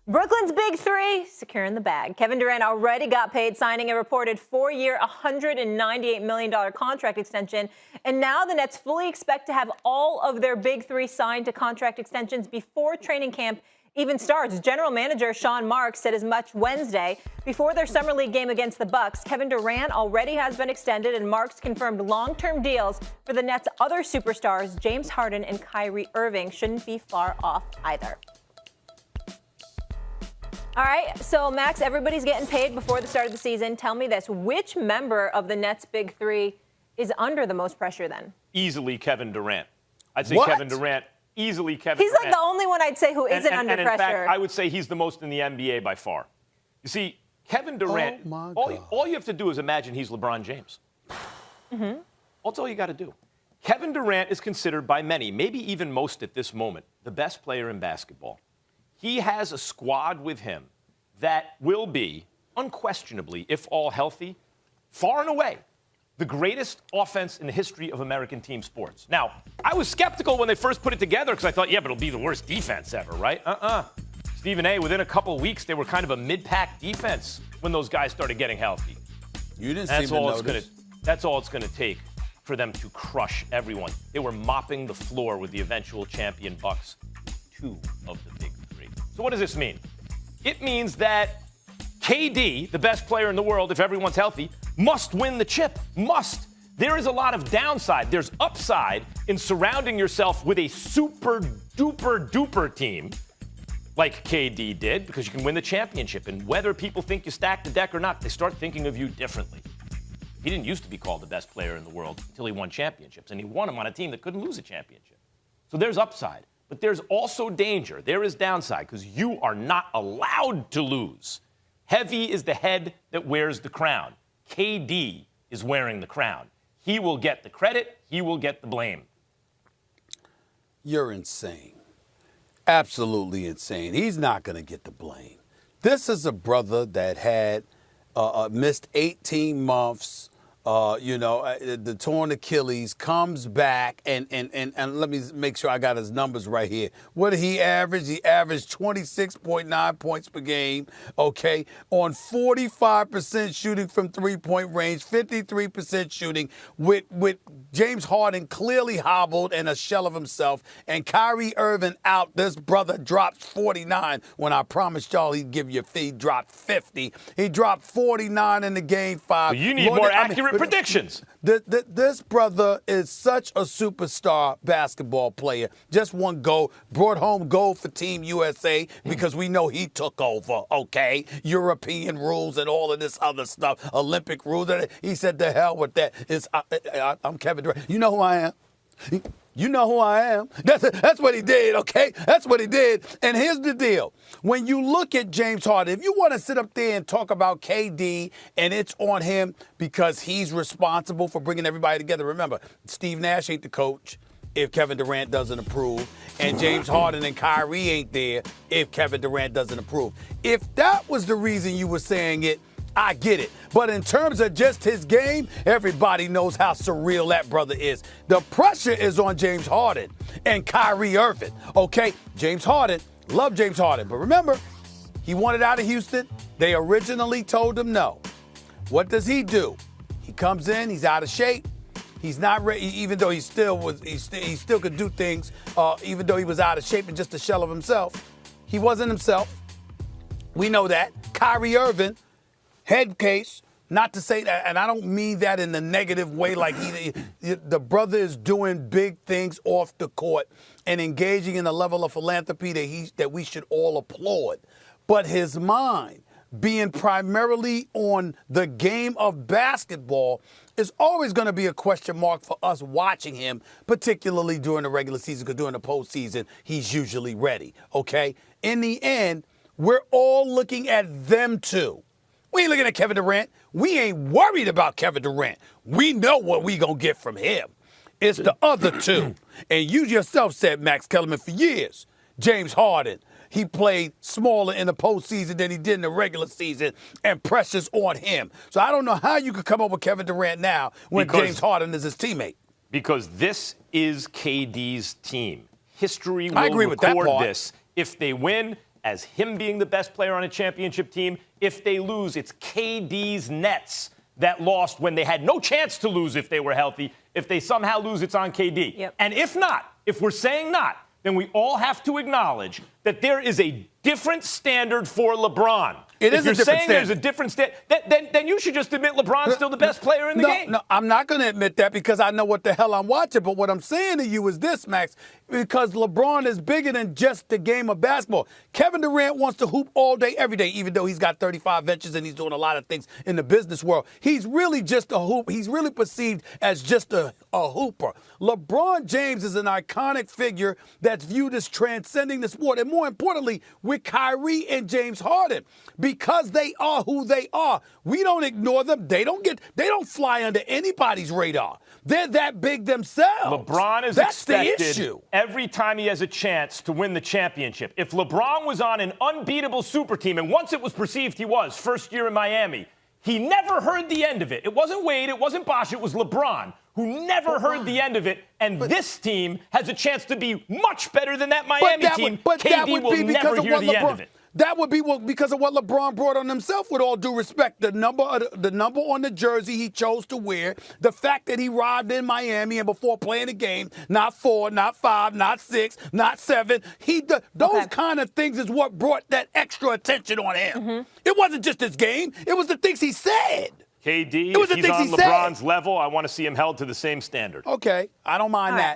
Brooklyn's big three securing the bag. Kevin Durant already got paid, signing a reported 4-year, $198 million contract extension. And now the Nets fully expect to have all of their big three signed to contract extensions before training camp even starts. General Manager Sean Marks said as much Wednesday before their Summer League game against the Bucks. Kevin Durant already has been extended, and Marks confirmed long-term deals for the Nets' other superstars, James Harden and Kyrie Irving, shouldn't be far off either. All right, so Max, everybody's getting paid before the start of the season. Tell me this, which member of the Nets' big three is under the most pressure then? Easily Kevin Durant. I'd say What? Kevin Durant. Easily Kevin He's Durant. like the only one I'd say who isn't under and in pressure. fact, I would say he's the most in the NBA by far. You see, Kevin Durant, Oh, my all you have to do is imagine he's LeBron James. Mm-hmm. That's all you got to do. Kevin Durant is considered by many, maybe even most at this moment, the best player in basketball. He has a squad with him that will be, unquestionably, if all healthy, far and away, the greatest offense in the history of American team sports. Now, I was skeptical when they first put it together because I thought, yeah, but it'll be the worst defense ever, right? Stephen A., within a couple of weeks, they were kind of a mid-pack defense when those guys started getting healthy. You didn't seem to notice. That's all it's going to take for them to crush everyone. They were mopping the floor with the eventual champion Bucks, two of the big three. So what does this mean? It means that KD, the best player in the world, if everyone's healthy, must win the chip. Must. There is a lot of downside. There's upside in surrounding yourself with a super duper duper team like KD did, because you can win the championship. And whether people think you stack the deck or not, they start thinking of you differently. He didn't used to be called the best player in the world until he won championships, and he won them on a team that couldn't lose a championship. So there's upside. But there's also danger. There is downside, because you are not allowed to lose. Heavy is the head that wears the crown. KD is wearing the crown. He will get the credit. He will get the blame. You're insane. Absolutely insane. He's not going to get the blame. This is a brother that had missed 18 months, the torn Achilles, comes back, and let me make sure I got his numbers right here. What did he average? He averaged 26.9 points per game, okay, on 45% shooting from three-point range, 53% shooting, with James Harden clearly hobbled and a shell of himself, and Kyrie Irving out. This brother dropped 49 when I promised y'all he'd give you a fee. He dropped 50. He dropped 49 in the game 5. But you need more accurate predictions. This brother is such a superstar basketball player. Just one goal, brought home gold for Team USA because we know he took over, okay? European rules and all of this other stuff, Olympic rules. He said, the hell with that. I'm Kevin Durant. You know who I am? You know who I am. That's what he did, okay? That's what he did. And here's the deal. When you look at James Harden, if you want to sit up there and talk about KD and it's on him because he's responsible for bringing everybody together, remember, Steve Nash ain't the coach if Kevin Durant doesn't approve, and James Harden and Kyrie ain't there if Kevin Durant doesn't approve. If that was the reason you were saying it, I get it. But in terms of just his game, everybody knows how surreal that brother is. The pressure is on James Harden and Kyrie Irving, okay? James Harden, love James Harden, but remember, he wanted out of Houston. They originally told him no. What does he do? He comes in, he's out of shape. He's not ready, even though he still could do things, even though he was out of shape and just a shell of himself. He wasn't himself. We know that. Kyrie Irving, head case, not to say that, and I don't mean that in the negative way, like the brother is doing big things off the court and engaging in a level of philanthropy that we should all applaud. But his mind being primarily on the game of basketball is always going to be a question mark for us watching him, particularly during the regular season, because during the postseason, he's usually ready, okay? In the end, we're all looking at them two. We ain't looking at Kevin Durant. We ain't worried about Kevin Durant. We know what we gonna get from him. It's the other two. And you yourself said, Max Kellerman, for years, James Harden, he played smaller in the postseason than he did in the regular season, and pressure's on him. So I don't know how you could come up with Kevin Durant now when James Harden is his teammate. Because this is KD's team. History will I agree with that record part. this. If they win, as him being the best player on a championship team. If they lose, it's KD's Nets that lost when they had no chance to lose if they were healthy. If they somehow lose, it's on KD. Yep. And if not, if we're saying not, then we all have to acknowledge that there is a different standard for LeBron. It is a different If you're saying standard. there's a different standard, then you should just admit LeBron's still the best player in the game. No, I'm not going to admit that because I know what the hell I'm watching. But what I'm saying to you is this, Max, because LeBron is bigger than just the game of basketball. Kevin Durant wants to hoop all day, every day, even though he's got 35 ventures and he's doing a lot of things in the business world. He's really just a hoop. He's really perceived as just a hooper. LeBron James is an iconic figure that's viewed as transcending the sport. And more importantly, with Kyrie and James Harden, because they are who they are, we don't ignore them. They don't fly under anybody's radar. They're that big themselves. LeBron is That's expected the issue. every time he has a chance to win the championship. If LeBron was on an unbeatable super team, and once it was perceived he was, first year in Miami, he never heard the end of it. It wasn't Wade, it wasn't Bosh, it was LeBron who never heard the end of it. And this team has a chance to be much better than that Miami team. KD will never hear the end of it. That would be because of what LeBron brought on himself, with all due respect. The number on the jersey he chose to wear, the fact that he arrived in Miami and before playing the game, not 4, not 5, not 6, not 7. Those kind of things is what brought that extra attention on him. Mm-hmm. It wasn't just his game. It was the things he said. KD, if he's on LeBron's level, I want to see him held to the same standard. Okay, I don't mind that.